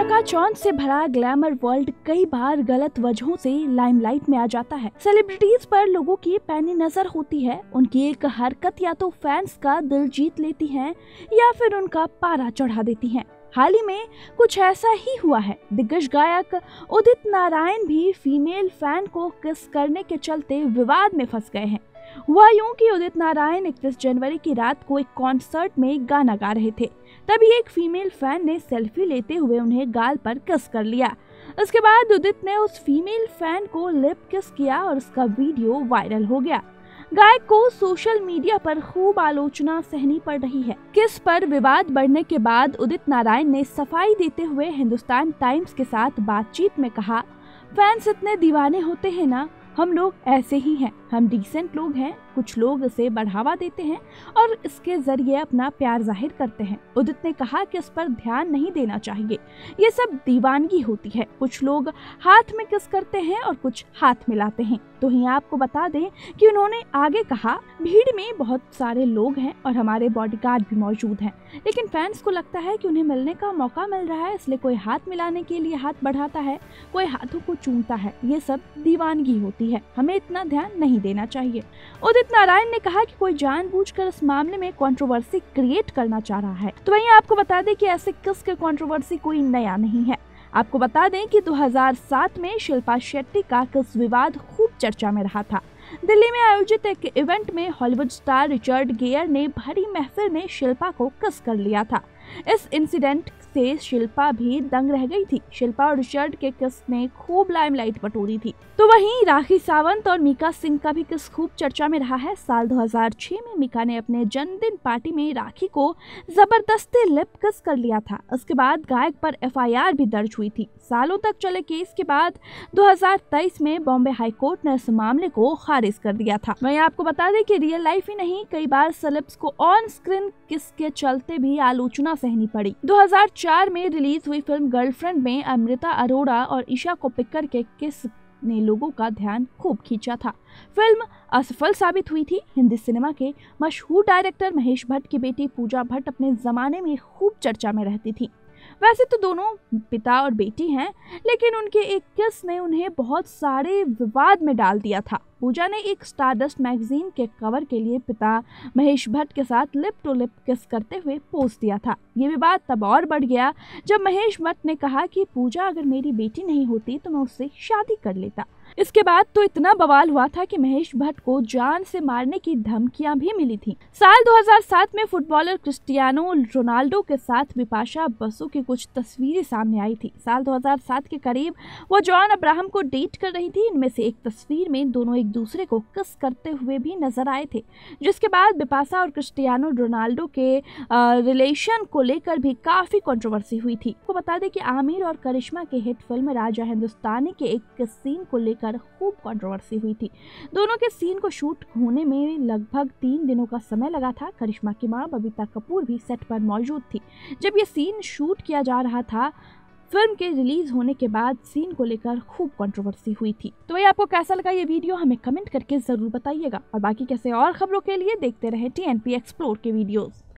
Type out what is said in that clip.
चकाचौंध से भरा ग्लैमर वर्ल्ड कई बार गलत वजहों से लाइमलाइट में आ जाता है। सेलिब्रिटीज पर लोगों की पैनी नजर होती है। उनकी एक हरकत या तो फैंस का दिल जीत लेती है या फिर उनका पारा चढ़ा देती है। हाल ही में कुछ ऐसा ही हुआ है। दिग्गज गायक उदित नारायण भी फीमेल फैन को किस करने के चलते विवाद में फंस गए हैं। हुआ यूं कि उदित नारायण 31 जनवरी की रात को एक कॉन्सर्ट में गाना गा रहे थे, तभी एक फीमेल फैन ने सेल्फी लेते हुए उन्हें गाल पर किस कर लिया। इसके बाद उदित ने उस फीमेल फैन को लिप किस किया और उसका वीडियो वायरल हो गया। गायक को सोशल मीडिया पर खूब आलोचना सहनी पड़ रही है। किस पर विवाद बढ़ने के बाद उदित नारायण ने सफाई देते हुए हिंदुस्तान टाइम्स के साथ बातचीत में कहा, फैंस इतने दीवाने होते हैं ना, हम लोग ऐसे ही हैं, हम डिसेंट लोग हैं। कुछ लोग इसे बढ़ावा देते हैं और इसके जरिए अपना प्यार जाहिर करते हैं। उदित ने कहा कि इस पर ध्यान नहीं देना चाहिए, ये सब दीवानगी होती है। कुछ लोग हाथ में किस करते हैं और कुछ हाथ मिलाते हैं। तो ही आपको बता दें कि उन्होंने आगे कहा, भीड़ में बहुत सारे लोग हैं और हमारे बॉडीगार्ड भी मौजूद हैं, लेकिन फैंस को लगता है कि उन्हें मिलने का मौका मिल रहा है, इसलिए कोई हाथ मिलाने के लिए हाथ बढ़ाता है, कोई हाथों को चूमता है। ये सब दीवानगी होती है, हमें इतना ध्यान नहीं देना चाहिए। उदित नारायण ने कहा कि कोई जानबूझकर इस मामले में कंट्रोवर्सी क्रिएट करना चाह रहा है। तो वहीं आपको बता दें कि ऐसे किस के कंट्रोवर्सी कोई नया नहीं है। आपको बता दें कि 2007 में शिल्पा शेट्टी का किस विवाद खूब चर्चा में रहा था। दिल्ली में आयोजित एक इवेंट में हॉलीवुड स्टार रिचर्ड गियर ने भरी महफिल में शिल्पा को किस कर लिया था। इस इंसिडेंट से शिल्पा भी दंग रह गई थी। शिल्पा और रिचर्ड के किस ने खूब लाइमलाइट बटोरी थी। तो वहीं राखी सावंत और मीका सिंह का भी किस खूब चर्चा में रहा है। साल 2006 में मीका ने अपने जन्मदिन पार्टी में राखी को जबरदस्ती लिप किस कर लिया था। इसके बाद गायक पर FIR भी दर्ज हुई थी। सालों तक चले केस के बाद 2023 में बॉम्बे हाई कोर्ट ने इस मामले को खारिज कर दिया था। वहीं आपको बता दें कि रियल लाइफ ही नहीं, कई बार सेलेब्स को ऑन स्क्रीन किस के चलते भी आलोचना सहनी पड़ी। 2004 में रिलीज हुई फिल्म गर्लफ्रेंड में अमृता अरोड़ा और ईशा कोप्पिकर के किस ने लोगों का ध्यान खूब खींचा था। फिल्म असफल साबित हुई थी। हिंदी सिनेमा के मशहूर डायरेक्टर महेश भट्ट की बेटी पूजा भट्ट अपने जमाने में खूब चर्चा में रहती थी। वैसे तो दोनों पिता और बेटी हैं, लेकिन उनके एक किस ने उन्हें बहुत सारे विवाद में डाल दिया था। पूजा ने एक स्टारडस्ट मैगजीन के कवर के लिए पिता महेश भट्ट के साथ लिप टू लिप किस करते हुए पोस्ट दिया था। ये विवाद तब और बढ़ गया जब महेश भट्ट ने कहा कि पूजा अगर मेरी बेटी नहीं होती तो मैं उससे शादी कर लेता। इसके बाद तो इतना बवाल हुआ था कि महेश भट्ट को जान से मारने की धमकियां भी मिली थी। साल 2007 में फुटबॉलर क्रिस्टियानो रोनाल्डो के साथ बिपाशा बसु की कुछ तस्वीरें सामने आई थी। साल 2007 के करीब वो जॉन अब्राहम को डेट कर रही थी। इनमें से एक तस्वीर में दोनों एक दूसरे को किस करते हुए भी नजर आए थे, जिसके बाद बिपाशा और क्रिस्टियानो रोनाल्डो के रिलेशन को लेकर भी काफी कंट्रोवर्सी हुई थी। आपको बता दें कि आमिर और करिश्मा के हिट फिल्म राजा हिंदुस्तानी के एक सीन को लेकर खूब कंट्रोवर्सी हुई थी। दोनों के सीन को शूट होने में लगभग 3 दिनों का समय लगा था। करिश्मा की मां बबीता कपूर भी सेट पर मौजूद थी जब ये सीन शूट किया जा रहा था। फिल्म के रिलीज होने के बाद सीन को लेकर खूब कंट्रोवर्सी हुई थी। तो ये आपको कैसा लगा ये वीडियो, हमें कमेंट करके जरूर बताइएगा। और बाकी कैसे और खबरों के लिए देखते रहे TNP एक्सप्लोर के वीडियोस।